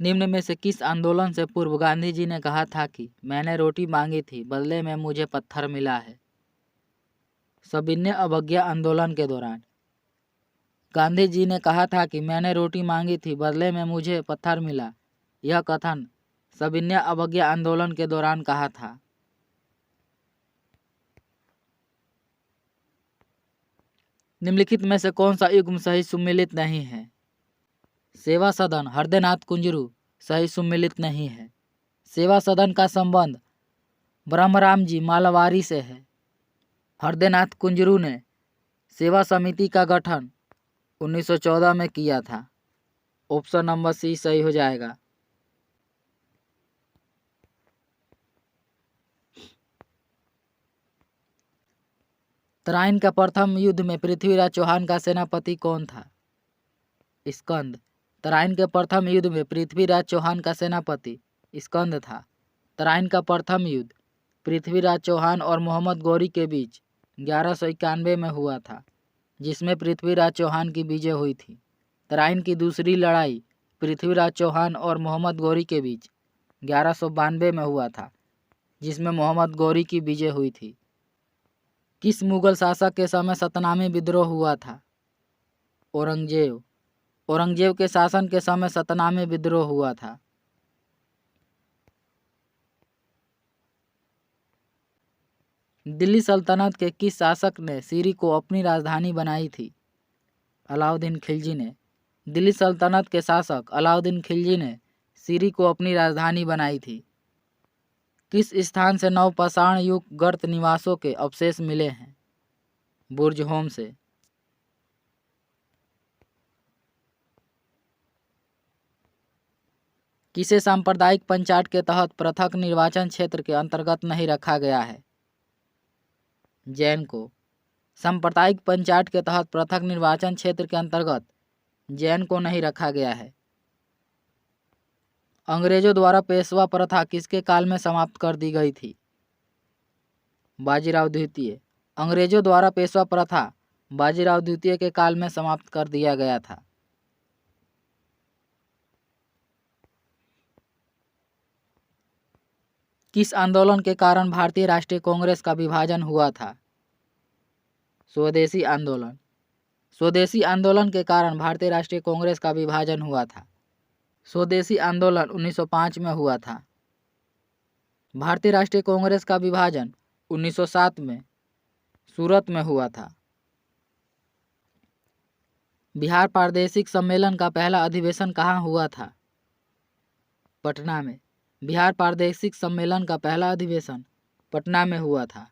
निम्न में से किस आंदोलन से पूर्व गांधी जी ने कहा था कि मैंने रोटी मांगी थी, बदले में मुझे पत्थर मिला है? सविनय अवज्ञा आंदोलन के दौरान गांधी जी ने कहा था कि मैंने रोटी मांगी थी, बदले में मुझे पत्थर मिला। यह कथन सविनय अवज्ञा आंदोलन के दौरान कहा था। निम्नलिखित में से कौन सा युग्म सही सुमेलित नहीं है? सेवा सदन हृदयनाथ कुंजरू सही सुमेलित नहीं है। सेवा सदन का संबंध ब्रह्मराम जी मालावारी से है। हृदयनाथ कुंजरू ने सेवा समिति का गठन 1914 में किया था। ऑप्शन नंबर सी सही हो जाएगा। तराइन का प्रथम युद्ध में पृथ्वीराज चौहान का सेनापति कौन था? स्कंद। तराइन के प्रथम युद्ध में पृथ्वीराज चौहान का सेनापति स्कंद था। तराइन का प्रथम युद्ध पृथ्वीराज चौहान और मोहम्मद गौरी के बीच 1191 में हुआ था, जिसमें पृथ्वीराज चौहान की विजय हुई थी। तराइन की दूसरी लड़ाई पृथ्वीराज चौहान और मोहम्मद गौरी के बीच 1192 में हुआ था, जिसमें मोहम्मद गौरी की विजय हुई थी। किस मुगल शासक के समय सतनामी विद्रोह हुआ था? औरंगजेब। औरंगजेब के शासन के समय सतनामी विद्रोह हुआ था। दिल्ली सल्तनत के किस शासक ने सीरी को अपनी राजधानी बनाई थी? अलाउद्दीन खिलजी ने। दिल्ली सल्तनत के शासक अलाउद्दीन खिलजी ने सीरी को अपनी राजधानी बनाई थी। किस स्थान से नवपाषाण युग गर्त निवासों के अवशेष मिले हैं? बुर्ज होम से। किसे सांप्रदायिक पंचायत के तहत पृथक निर्वाचन क्षेत्र के अंतर्गत नहीं रखा गया है? जैन को। सांप्रदायिक पंचायत के तहत पृथक निर्वाचन क्षेत्र के अंतर्गत जैन को नहीं रखा गया है। अंग्रेजों द्वारा पेशवा प्रथा किसके काल में समाप्त कर दी गई थी? बाजीराव द्वितीय। अंग्रेजों द्वारा पेशवा प्रथा बाजीराव द्वितीय के काल में समाप्त कर दिया गया था। किस आंदोलन के कारण भारतीय राष्ट्रीय कांग्रेस का विभाजन हुआ था? स्वदेशी आंदोलन। स्वदेशी आंदोलन के कारण भारतीय राष्ट्रीय कांग्रेस का विभाजन हुआ था। स्वदेशी आंदोलन 1905 में हुआ था। भारतीय राष्ट्रीय कांग्रेस का विभाजन 1907 में सूरत में हुआ था। बिहार प्रादेशिक सम्मेलन का पहला अधिवेशन कहाँ हुआ था? पटना में। बिहार प्रादेशिक सम्मेलन का पहला अधिवेशन पटना में हुआ था।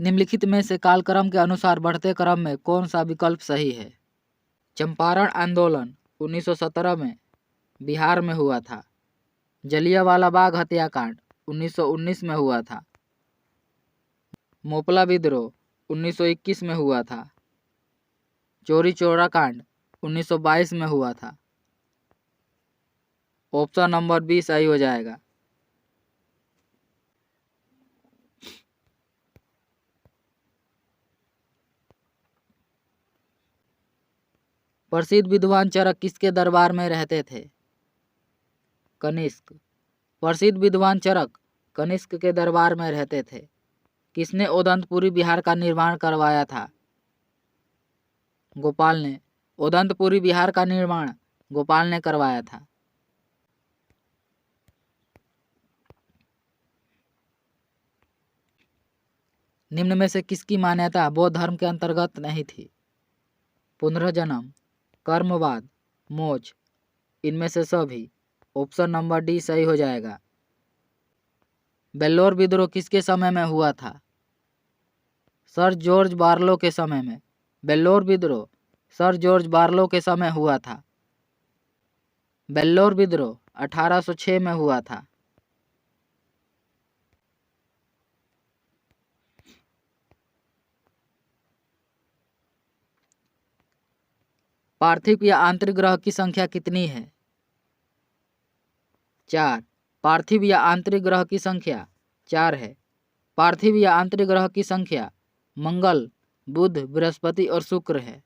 निम्नलिखित में से कालक्रम के अनुसार बढ़ते क्रम में कौन सा विकल्प सही है? चंपारण आंदोलन 1917 में बिहार में हुआ था। जलियांवाला बाग हत्याकांड 1919 में हुआ था। मोपला विद्रोह 1921 में हुआ था। चौरी चौरा कांड 1922 में हुआ था। ऑप्शन नंबर बी सही हो जाएगा। प्रसिद्ध विद्वान चरक किसके दरबार में रहते थे? कनिष्क। प्रसिद्ध विद्वान चरक कनिष्क के दरबार में रहते थे। किसने उदंतपुरी बिहार का निर्माण करवाया था? गोपाल ने। उदंतपुरी बिहार का निर्माण गोपाल ने करवाया था। निम्न में से किसकी मान्यता बौद्ध धर्म के अंतर्गत नहीं थी? पुनर्जन्म, कर्मवाद, मोक्ष, इनमें से सभी। ऑप्शन नंबर डी सही हो जाएगा। वेल्लोर विद्रोह किसके समय में हुआ था? सर जॉर्ज बार्लो के समय में। वेल्लोर विद्रोह सर जॉर्ज बार्लो के समय हुआ था। वेल्लोर विद्रोह 1806 में हुआ था। पार्थिव या आंतरिक ग्रह की संख्या कितनी है? 4। पार्थिव या आंतरिक ग्रह की संख्या 4 है। पार्थिव या आंतरिक ग्रह की संख्या मंगल, बुध, बृहस्पति और शुक्र है।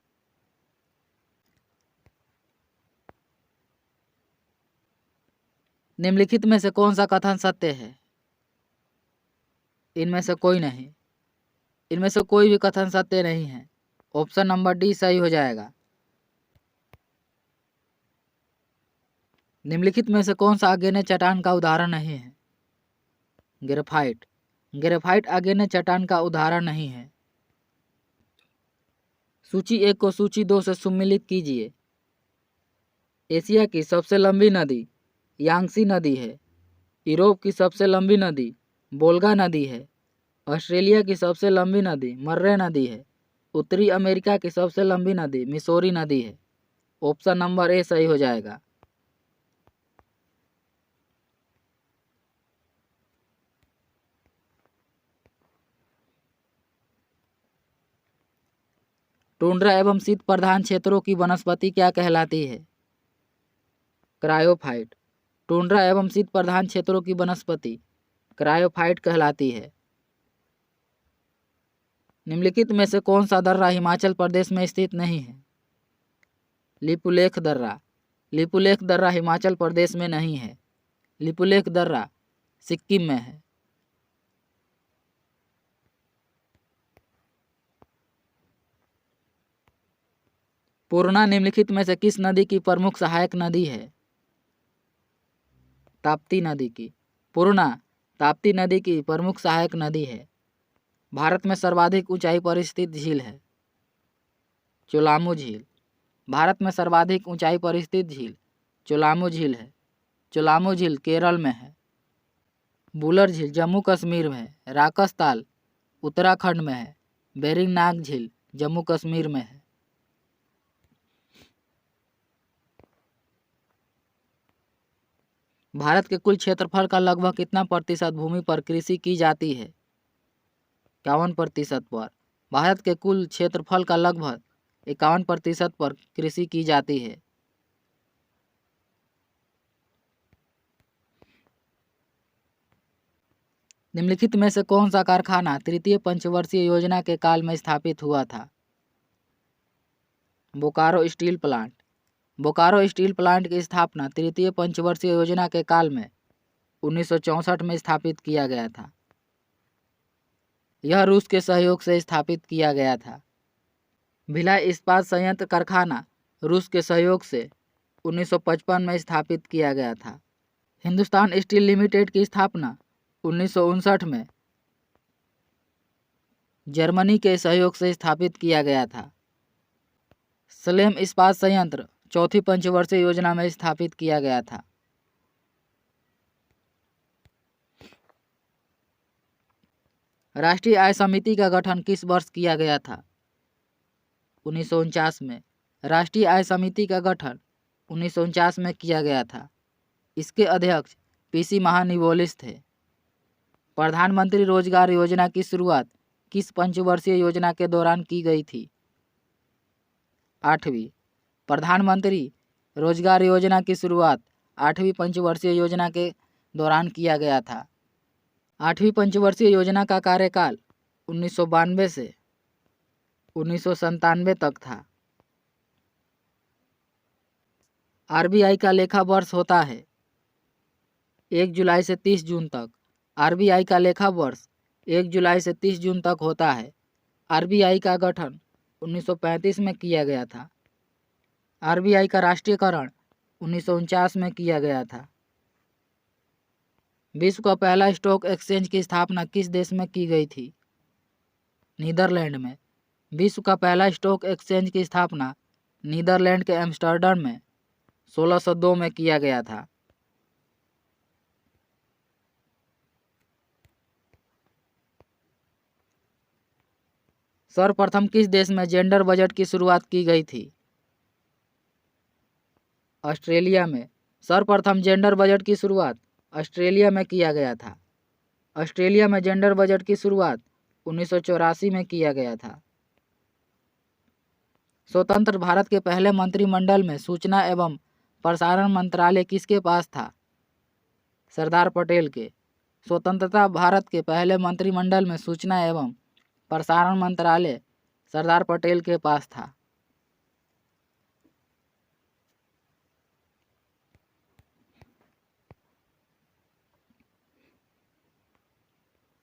निम्नलिखित में से कौन सा कथन सत्य है? इनमें से कोई नहीं। इनमें से कोई भी कथन सत्य नहीं है। ऑप्शन नंबर डी सही हो जाएगा। निम्नलिखित में से कौन सा आग्नेय चट्टान का उदाहरण नहीं है? ग्रेफाइट। ग्रेफाइट आग्नेय चट्टान का उदाहरण नहीं है। सूची 1 को सूची 2 से सम्मिलित कीजिए। एशिया की सबसे लंबी नदी यांगसी नदी है। यूरोप की सबसे लंबी नदी वोल्गा नदी है। ऑस्ट्रेलिया की सबसे लंबी नदी मर्रे नदी है। उत्तरी अमेरिका की सबसे लंबी नदी मिसौरी नदी है। ऑप्शन नंबर ए सही हो जाएगा। टुंड्रा एवं शीत प्रधान क्षेत्रों की वनस्पति क्या कहलाती है? क्रायोफाइट। टुंड्रा एवं शीत प्रधान क्षेत्रों की वनस्पति क्रायोफाइट कहलाती है। निम्नलिखित में से कौन सा दर्रा हिमाचल प्रदेश में स्थित नहीं है? लिपुलेख दर्रा। लिपुलेख दर्रा हिमाचल प्रदेश में नहीं है। लिपुलेख दर्रा सिक्किम में है। पूर्णा निम्नलिखित में से किस नदी की प्रमुख सहायक नदी है? ताप्ती नदी की। पूर्णा ताप्ती नदी की प्रमुख सहायक नदी है। भारत में सर्वाधिक ऊंचाई पर स्थित झील है? चोलामू झील। भारत में सर्वाधिक ऊंचाई पर स्थित झील चोलामू झील है। चोलामू झील केरल में है। बुलर झील जम्मू कश्मीर में है। राकस ताल उत्तराखंड में है। बेरिंग नाग झील जम्मू कश्मीर में है। भारत के कुल क्षेत्रफल का लगभग कितना प्रतिशत भूमि पर कृषि की जाती है? 51% पर। भारत के कुल क्षेत्रफल का लगभग 51% पर कृषि की जाती है। निम्नलिखित में से कौन सा कारखाना तृतीय पंचवर्षीय योजना के काल में स्थापित हुआ था? Bokaro steel plant. Bokaro steel plant की स्थापना तृतीय पंचवर्षीय योजना के काल में 1964 में स्थापित किया गया था। यह रूस के सहयोग से स्थापित किया गया था। भिलाई इस्पात संयंत्र कारखाना रूस के सहयोग से 1955 में स्थापित किया गया था। हिंदुस्तान स्टील लिमिटेड की स्थापना 1959 में जर्मनी के सहयोग से स्थापित किया गया था। सलेम इस्पात संयंत्र चौथी पंचवर्षीय योजना में स्थापित किया गया था। राष्ट्रीय आय समिति का गठन किस वर्ष किया गया था? 1949 में। राष्ट्रीय आय समिति का गठन 1949 में किया गया था। इसके अध्यक्ष पीसी महानिवोलिस थे। प्रधानमंत्री रोजगार योजना की शुरुआत किस पंचवर्षीय योजना के दौरान की गई थी? 8वीं। प्रधानमंत्री रोजगार योजना की शुरुआत 8वीं पंचवर्षीय योजना के दौरान किया गया था। 8वीं पंचवर्षीय योजना का कार्यकाल 1992 से 1997 तक था। आरबीआई का लेखा वर्ष होता है 1 जुलाई से 30 जून तक। आरबीआई का लेखा वर्ष 1 जुलाई से 30 जून तक होता है। आरबीआई का गठन 1935 में किया गया था। आरबीआई का राष्ट्रीयकरण 1949 में किया गया था। विश्व का पहला स्टॉक एक्सचेंज की स्थापना किस देश में की गई थी? नीदरलैंड में। विश्व का पहला स्टॉक एक्सचेंज की स्थापना नीदरलैंड के एम्स्टर्डम में 1602 में किया गया था। सर्वप्रथम किस देश में जेंडर बजट की शुरुआत की गई थी? ऑस्ट्रेलिया में। सर्वप्रथम जेंडर बजट की शुरुआत ऑस्ट्रेलिया में किया गया था। ऑस्ट्रेलिया में जेंडर बजट की शुरुआत 1984 में किया गया था। स्वतंत्र भारत के पहले मंत्रिमंडल में सूचना एवं प्रसारण मंत्रालय किसके पास था? सरदार पटेल के। स्वतंत्रता भारत के पहले मंत्रिमंडल में सूचना एवं प्रसारण मंत्रालय सरदार पटेल के पास था।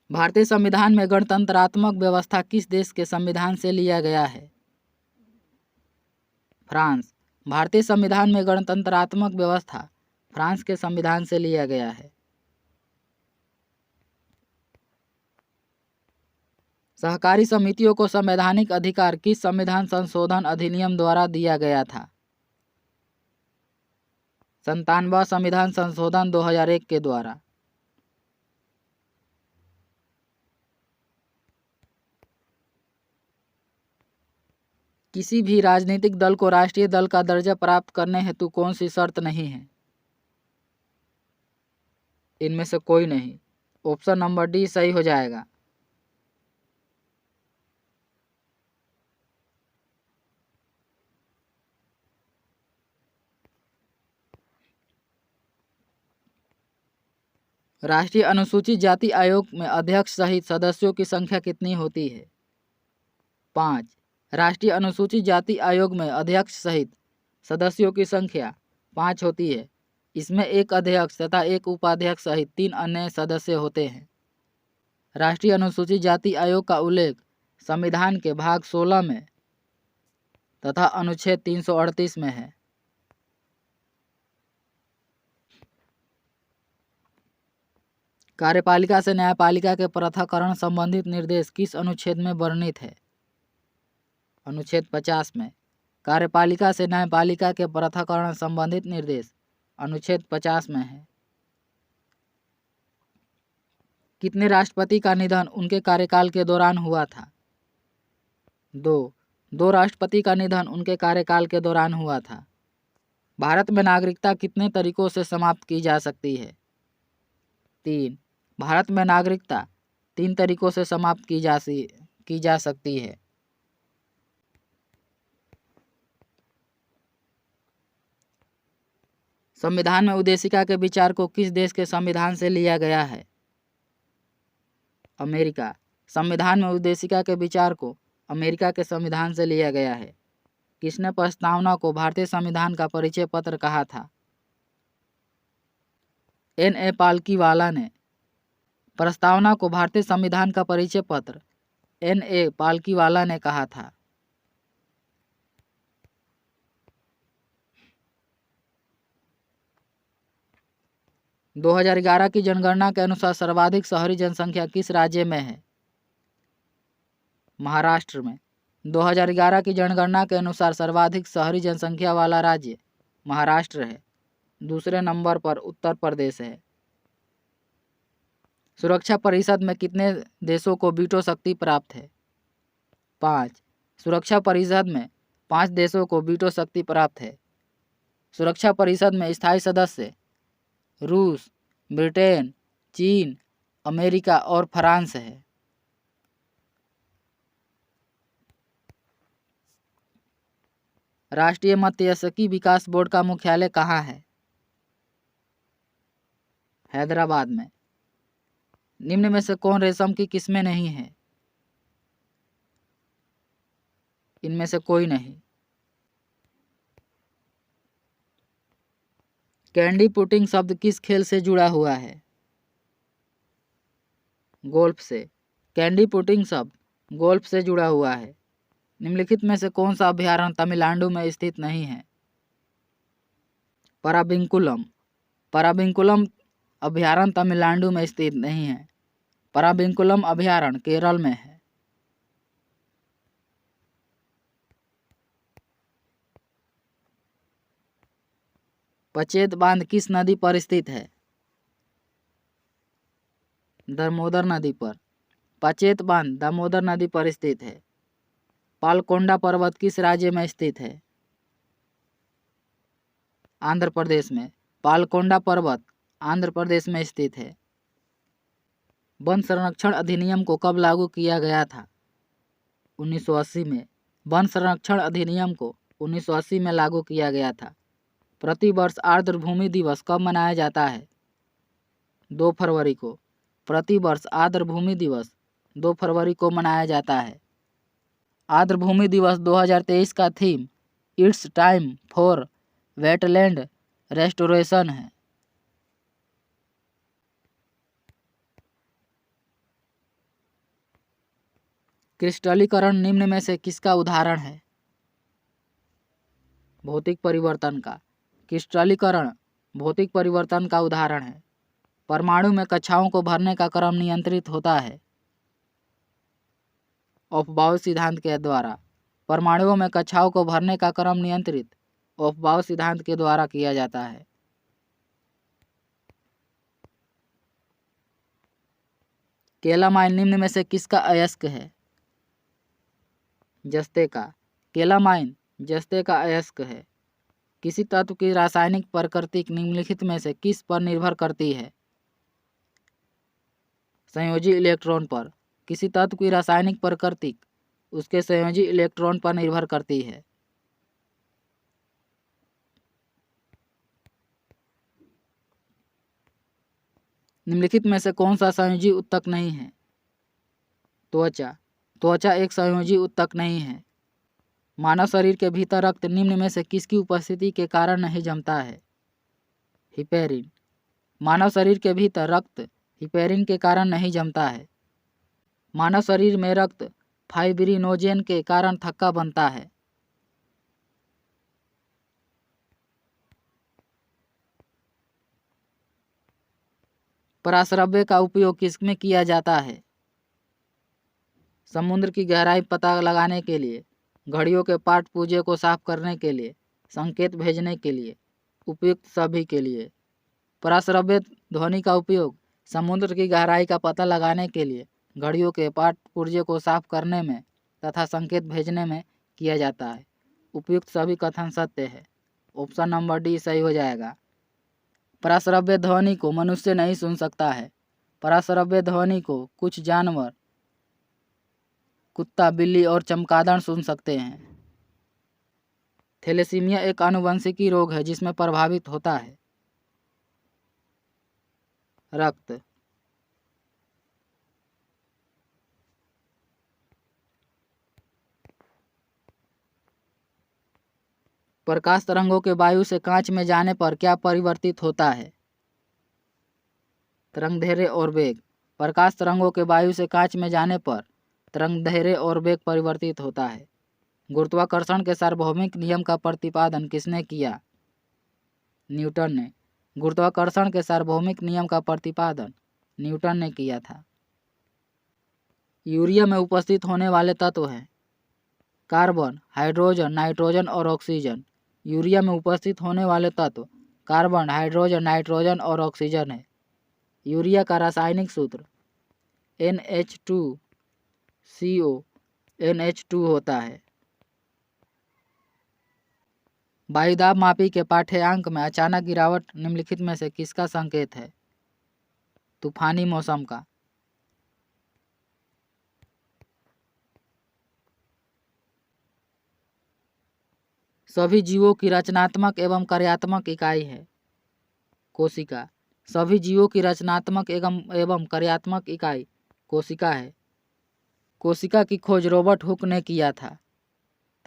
भारतीय संविधान में गणतंत्रात्मक व्यवस्था किस देश के संविधान से लिया गया है? फ्रांस। भारतीय संविधान में गणतंत्रात्मक व्यवस्था फ्रांस के संविधान से लिया गया है। सहकारी समितियों को संवैधानिक अधिकार किस संविधान संशोधन अधिनियम द्वारा दिया गया था? 97वां संविधान संशोधन 2001 के द्वारा। किसी भी राजनीतिक दल को राष्ट्रीय दल का दर्जा प्राप्त करने हेतु कौन सी शर्त नहीं है? इनमें से कोई नहीं। ऑप्शन नंबर डी सही हो जाएगा। राष्ट्रीय अनुसूचित जाति आयोग में अध्यक्ष सहित सदस्यों की संख्या कितनी होती है? 5। राष्ट्रीय अनुसूचित जाति आयोग में अध्यक्ष सहित सदस्यों की संख्या 5 होती है। इसमें एक अध्यक्ष तथा एक उपाध्यक्ष सहित 3 अन्य सदस्य होते हैं। राष्ट्रीय अनुसूचित जाति आयोग का उल्लेख संविधान के भाग 16 में तथा अनुच्छेद 338 में है। कार्यपालिका से न्यायपालिका के पृथक्करण संबंधित निर्देश किस अनुच्छेद में वर्णित है? अनुच्छेद 50 में। कार्यपालिका से न्यायपालिका के पृथक्करण संबंधित निर्देश अनुच्छेद 50 में है। कितने राष्ट्रपति का निधन उनके कार्यकाल के दौरान हुआ था? 2 राष्ट्रपति का निधन उनके कार्यकाल के दौरान हुआ था। भारत में नागरिकता कितने तरीकों से समाप्त की जा सकती है? 3। भारत में नागरिकता 3 तरीकों से समाप्त की जा सकती है। संविधान में उद्देशिका के विचार को किस देश के संविधान से लिया गया है? अमेरिका। संविधान में उद्देशिका के विचार को अमेरिका के संविधान से लिया गया है। किसने प्रस्तावना को भारतीय संविधान का परिचय पत्र कहा था? N.A. पालकीवाला ने प्रस्तावना को भारतीय संविधान का परिचय पत्र N.A. पालकीवाला ने कहा था। - 2011 की जनगणना के अनुसार सर्वाधिक शहरी जनसंख्या किस राज्य में है? महाराष्ट्र में। 2011 की जनगणना के अनुसार सर्वाधिक शहरी जनसंख्या वाला राज्य महाराष्ट्र है। दूसरे नंबर पर उत्तर प्रदेश है। सुरक्षा परिषद में कितने देशों को वीटो शक्ति प्राप्त है? 5। सुरक्षा परिषद में 5 देशों को वीटो शक्ति प्राप्त है। सुरक्षा परिषद में स्थायी सदस्य रूस, ब्रिटेन, चीन, अमेरिका और फ्रांस है। राष्ट्रीय मत्स्यिकी विकास बोर्ड का मुख्यालय कहाँ है? हैदराबाद में। निम्न में से कौन रेशम की किस्में नहीं है? इनमें से कोई नहीं। कैंडी पुटिंग शब्द किस खेल से जुड़ा हुआ है? गोल्फ से। कैंडी पुटिंग शब्द गोल्फ से जुड़ा हुआ है। निम्नलिखित में से कौन सा अभयारण्य तमिलनाडु में स्थित नहीं है? पराबिंकुलम। पराबिंकुलम अभयारण्य तमिलनाडु में स्थित नहीं है। पराबिंकुलम अभयारण्य केरल में है। पचेत बांध किस नदी पर स्थित है? दामोदर नदी पर। पचेत बांध दामोदर नदी पर स्थित है। पालकोंडा पर्वत किस राज्य में स्थित है? आंध्र प्रदेश में। पालकोंडा पर्वत आंध्र प्रदेश में स्थित है। वन संरक्षण अधिनियम को कब लागू किया गया था? 1980 में। वन संरक्षण अधिनियम को 1980 में लागू किया गया था। प्रतिवर्ष आर्द्र भूमि दिवस कब मनाया जाता है? 2 फरवरी को। प्रतिवर्ष आर्द्र भूमि दिवस 2 फरवरी को मनाया जाता है। आर्द्रभूमि दिवस 2023 का theme it's time for wetland restoration है। क्रिस्टलीकरण निम्न में से किसका उदाहरण है? भौतिक परिवर्तन का। क्रिस्टलीकरण भौतिक परिवर्तन का उदाहरण है। परमाणु में कक्षाओं को भरने का क्रम नियंत्रित होता है ऑफ-बाउ सिद्धांत के द्वारा। परमाणुओं में कक्षाओं को भरने का क्रम नियंत्रित ऑफ-बाउ सिद्धांत के द्वारा किया जाता है। केलामाइन निम्न में से किसका अयस्क है? जस्ते का। केलामाइन जस्ते का अयस्क है। किसी तत्व की रासायनिक प्रकृति निम्नलिखित में से किस पर निर्भर करती है? संयोजी इलेक्ट्रॉन पर। किसी तत्व की रासायनिक प्रकृति उसके संयोजी इलेक्ट्रॉन पर निर्भर करती है। निम्नलिखित में से कौन सा संयोजी ऊतक नहीं है? त्वचा। त्वचा एक संयोजी ऊतक नहीं है। मानव शरीर के भीतर रक्त निम्न में से किसकी उपस्थिति के कारण नहीं जमता है? हिपेरिन। मानव शरीर के भीतर रक्त हिपेरिन के कारण नहीं जमता है। मानव शरीर में रक्त फाइब्रिनोजेन के कारण थक्का बनता है। पराश्रव्य का उपयोग किसमें किया जाता है? समुद्र की गहराई पता लगाने के लिए, घड़ियों के पाठ पूजे को साफ करने के लिए, संकेत भेजने के लिए, उपयुक्त सभी के लिए। पराश्रव्य ध्वनि का उपयोग समुद्र की गहराई का पता लगाने के लिए, घड़ियों के पाठ पुर्जे को साफ करने में तथा संकेत भेजने में किया जाता है। उपयुक्त सभी कथन सत्य है। ऑप्शन नंबर डी सही हो जाएगा। पराश्रव्य ध्वनि को मनुष्य नहीं सुन सकता है। पराश्रव्य ध्वनि को कुछ जानवर, कुत्ता, बिल्ली और चमगादड़ सुन सकते हैं। थैलेसीमिया एक आनुवंशिकी रोग है जिसमें प्रभावित होता है रक्त। प्रकाश तरंगों के वायु से कांच में जाने पर क्या परिवर्तित होता है? तरंगदैर्घ्य और वेग। प्रकाश तरंगों के वायु से कांच में जाने पर तरंगदैर्घ्य और वेग परिवर्तित होता है। गुरुत्वाकर्षण के सार्वभौमिक नियम का प्रतिपादन किसने किया? न्यूटन ने। गुरुत्वाकर्षण के सार्वभौमिक नियम का प्रतिपादन न्यूटन ने किया था। यूरिया में उपस्थित होने वाले तत्व हैं कार्बन, हाइड्रोजन, नाइट्रोजन और ऑक्सीजन। यूरिया में उपस्थित होने वाले तत्व कार्बन, हाइड्रोजन, नाइट्रोजन और ऑक्सीजन है। यूरिया का रासायनिक सूत्र NH2CO NH2 होता है। वायुदाब मापी के पाठ्यांक में अचानक गिरावट निम्नलिखित में से किसका संकेत है? तूफानी मौसम का। सभी जीवों की रचनात्मक एवं कार्यात्मक इकाई है कोशिका। सभी जीवों की रचनात्मक एवं कार्यात्मक इकाई कोशिका है। कोशिका की खोज रॉबर्ट हुक ने किया था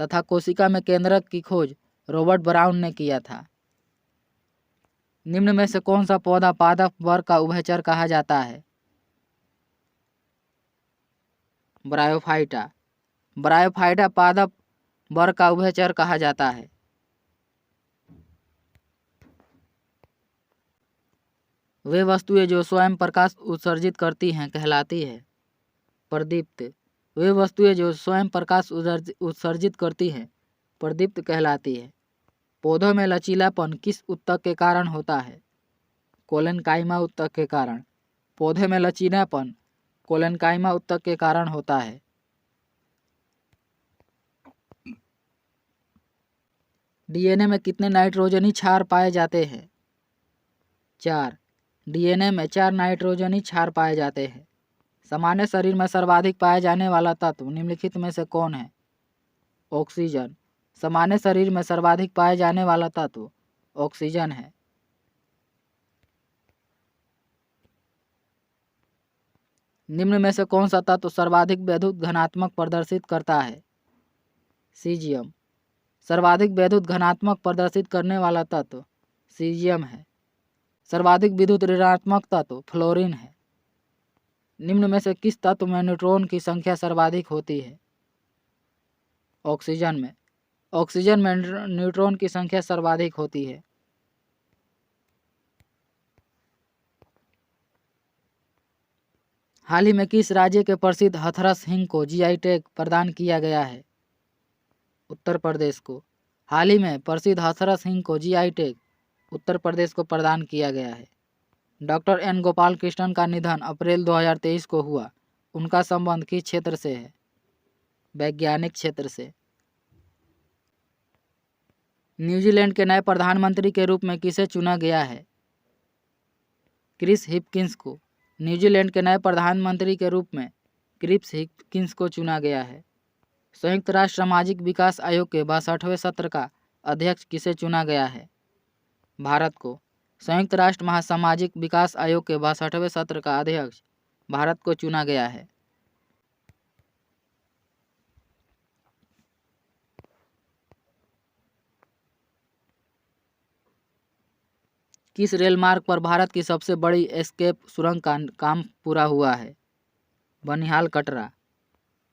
तथा कोशिका में केंद्रक की खोज रॉबर्ट ब्राउन ने किया था। निम्न में से कौन सा पौधा पादप वर्ग का उभयचर कहा जाता है? ब्रायोफाइटा। ब्रायोफाइटा पादप वर्ग का उभयचर कहा जाता है। वे वस्तुएं जो स्वयं प्रकाश उत्सर्जित करती हैं कहलाती है प्रदीप्त। वे वस्तुएं जो स्वयं प्रकाश उत्सर्जित करती हैं प्रदीप्त कहलाती है। पौधों में लचीलापन किस ऊतक के कारण होता है? कोलेनकाइमा ऊतक के कारण। पौधे में लचीलापन कोलेनकाइमा ऊतक के कारण होता है। डीएनए में कितने नाइट्रोजनी क्षार पाए जाते हैं? 4। डीएनए में 4 नाइट्रोजनी क्षार पाए जाते हैं। सामान्य शरीर में सर्वाधिक पाए जाने वाला तत्व निम्नलिखित में से कौन है? ऑक्सीजन। सामान्य शरीर में सर्वाधिक पाए जाने वाला तत्व ऑक्सीजन है। निम्न में से कौन सा तत्व सर्वाधिक विद्युत घनात्मक प्रदर्शित करता है? सीजियम। सर्वाधिक विद्युत घनात्मक प्रदर्शित करने वाला तत्व सीजियम है। सर्वाधिक विद्युत ऋणात्मक तत्व फ्लोरीन है। निम्न में से किस तत्व में न्यूट्रॉन की संख्या सर्वाधिक होती है? ऑक्सीजन में। ऑक्सीजन में न्यूट्रॉन की संख्या सर्वाधिक होती है। हाल ही में किस राज्य के प्रसिद्ध हथरस हिंग को जीआई टैग प्रदान किया गया है? उत्तर प्रदेश को। हाल ही में प्रसिद्ध हथरस हिंग को जीआई टैग उत्तर प्रदेश को प्रदान किया गया है। डॉक्टर एन गोपाल कृष्णन का निधन अप्रैल 2023 को हुआ। उनका संबंध किस क्षेत्र से है? वैज्ञानिक क्षेत्र से। न्यूजीलैंड के नए प्रधानमंत्री के रूप में किसे चुना गया है? क्रिस हिपकिंस को। न्यूजीलैंड के नए प्रधानमंत्री के रूप में क्रिस हिपकिंस को चुना गया है। संयुक्त राष्ट्र सामाजिक विकास आयोग के 62वें सत्र का अध्यक्ष किसे चुना गया है? भारत को। संयुक्त राष्ट्र महासामाजिक विकास आयोग के 62वें सत्र का अध्यक्ष भारत को चुना गया है। किस रेल मार्ग पर भारत की सबसे बड़ी एस्केप सुरंग का काम पूरा हुआ है? बनिहाल कटरा।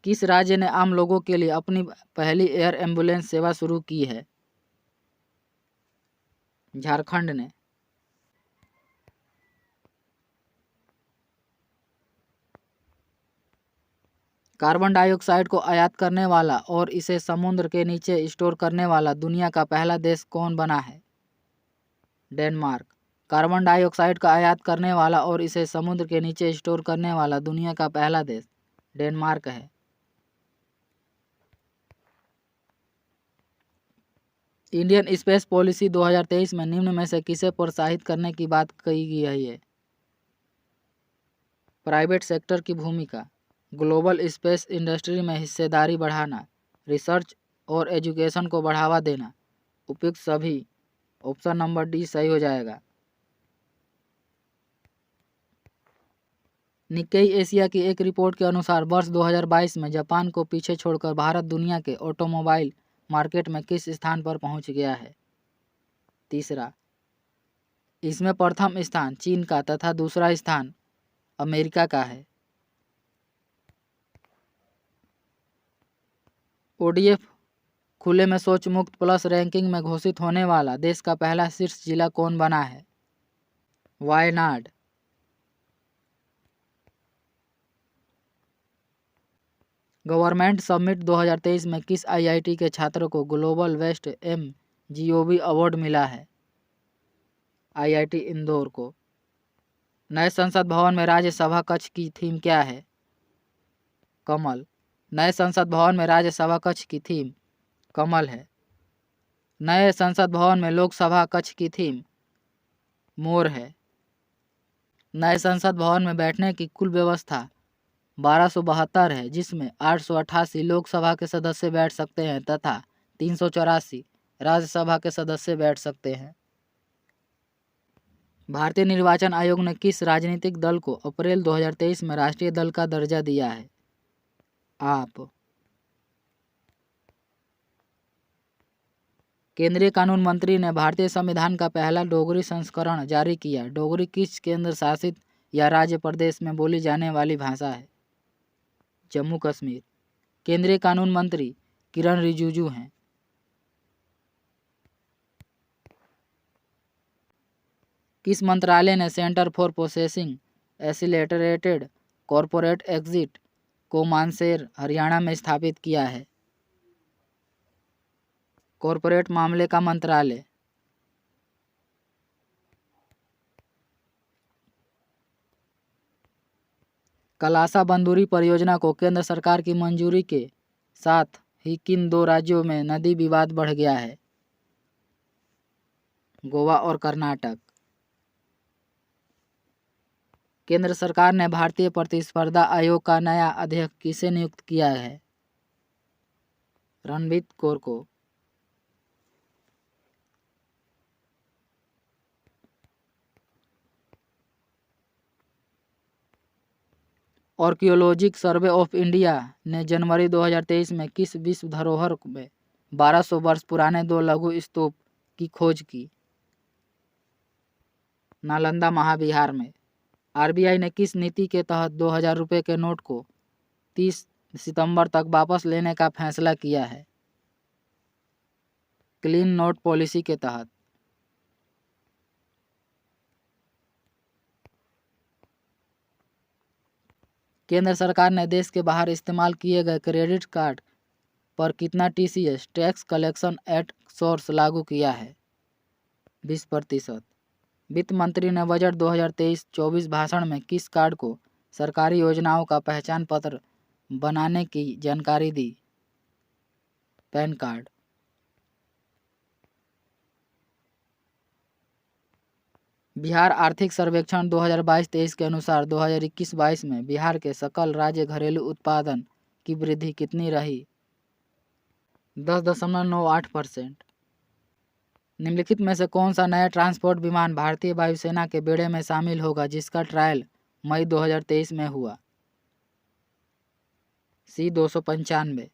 किस राज्य ने आम लोगों के लिए अपनी पहली एयर एम्बुलेंस सेवा शुरू की है? झारखंड ने। कार्बन डाइऑक्साइड को आयात करने वाला और इसे समुद्र के नीचे स्टोर करने वाला दुनिया का पहला देश कौन बना है? डेनमार्क। कार्बन डाइऑक्साइड का आयात करने वाला और इसे समुद्र के नीचे स्टोर करने वाला दुनिया का पहला देश डेनमार्क है। इंडियन स्पेस पॉलिसी 2023 में निम्न में से किसे प्रोत्साहित करने की बात कही गई है? प्राइवेट सेक्टर की भूमिका, ग्लोबल स्पेस इंडस्ट्री में हिस्सेदारी बढ़ाना, रिसर्च और एजुकेशन को बढ़ावा देना। उपयुक्त सभी। ऑप्शन नंबर डी सही हो जाएगा। निक्केई एशिया की एक रिपोर्ट के अनुसार वर्ष 2022 में जापान को पीछे छोड़कर भारत दुनिया के ऑटोमोबाइल मार्केट में किस स्थान पर पहुंच गया है? तीसरा। इसमें प्रथम स्थान चीन का तथा दूसरा स्थान अमेरिका का है। ओडीएफ खुले में शौच मुक्त प्लस रैंकिंग में घोषित होने वाला देश का पहला शीर्ष जिला कौन बना है? वायनाड। गवर्नमेंट समिट 2023 में किस आईआईटी के छात्रों को ग्लोबल वेस्ट MGOV अवार्ड मिला है? आईआईटी इंदौर को। नए संसद भवन में राज्यसभा कक्ष की थीम क्या है? कमल। नए संसद भवन में राज्यसभा कक्ष की थीम कमल है। नए संसद भवन में लोकसभा कक्ष की थीम मोर है। नए संसद भवन में बैठने की कुल व्यवस्था 1272 है, जिसमें 888 लोकसभा के सदस्य बैठ सकते हैं तथा 384 राज्यसभा के सदस्य बैठ सकते हैं। भारतीय निर्वाचन आयोग ने किस राजनीतिक दल को अप्रैल 2023 में राष्ट्रीय दल का दर्जा दिया है? आप। केंद्रीय कानून मंत्री ने भारतीय संविधान का पहला डोगरी संस्करण जारी किया। डोगरी किस केंद्र शासित या राज्य प्रदेश में बोली जाने वाली भाषा है? जम्मू कश्मीर। केंद्रीय कानून मंत्री किरण रिजिजू हैं। किस मंत्रालय ने सेंटर फॉर प्रोसेसिंग एसिलेटरेटेड कॉरपोरेट एग्जिट को मानसेर हरियाणा में स्थापित किया है? कॉरपोरेट मामले का मंत्रालय। कलासा बंदूरी परियोजना को केंद्र सरकार की मंजूरी के साथ ही किन दो राज्यों में नदी विवाद बढ़ गया है? गोवा और कर्नाटक। केंद्र सरकार ने भारतीय प्रतिस्पर्धा आयोग का नया अध्यक्ष किसे नियुक्त किया है? रणबीर कौर को। आर्कियोलॉजिक सर्वे ऑफ इंडिया ने जनवरी 2023 में किस विश्व धरोहर में 1200 वर्ष पुराने 2 लघु स्तूप की खोज की? नालंदा महाविहार में। आरबीआई ने किस नीति के तहत 2000 रुपये के नोट को 30 सितंबर तक वापस लेने का फैसला किया है? क्लीन नोट पॉलिसी के तहत। केंद्र सरकार ने देश के बाहर इस्तेमाल किए गए क्रेडिट कार्ड पर कितना TCS tax collection at source लागू किया है? 20%। वित्त मंत्री ने बजट 2023-24 भाषण में किस कार्ड को सरकारी योजनाओं का पहचान पत्र बनाने की जानकारी दी? Pan card. बिहार आर्थिक सर्वेक्षण 2022-23 के अनुसार 2021-22 में बिहार के सकल राज्य घरेलू उत्पादन की वृद्धि कितनी रही? 10.98%। निम्नलिखित में से कौन सा नया ट्रांसपोर्ट विमान भारतीय वायुसेना के बेड़े में शामिल होगा जिसका ट्रायल मई 2023 में हुआ? C-295।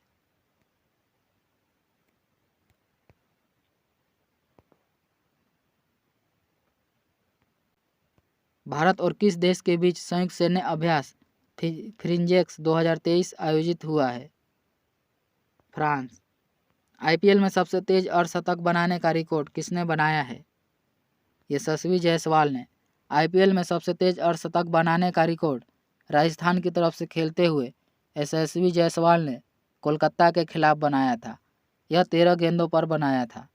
भारत और किस देश के बीच संयुक्त सैन्य अभ्यास फ्रिंजेक्स 2023 आयोजित हुआ है? फ्रांस। आईपीएल में सबसे तेज अर्धशतक बनाने का रिकॉर्ड किसने बनाया है? यशस्वी जायसवाल ने। आईपीएल में सबसे तेज अर्धशतक बनाने का रिकॉर्ड राजस्थान की तरफ से खेलते हुए यशस्वी जायसवाल ने कोलकाता के खिलाफ बनाया था। यह 13 गेंदों पर बनाया था।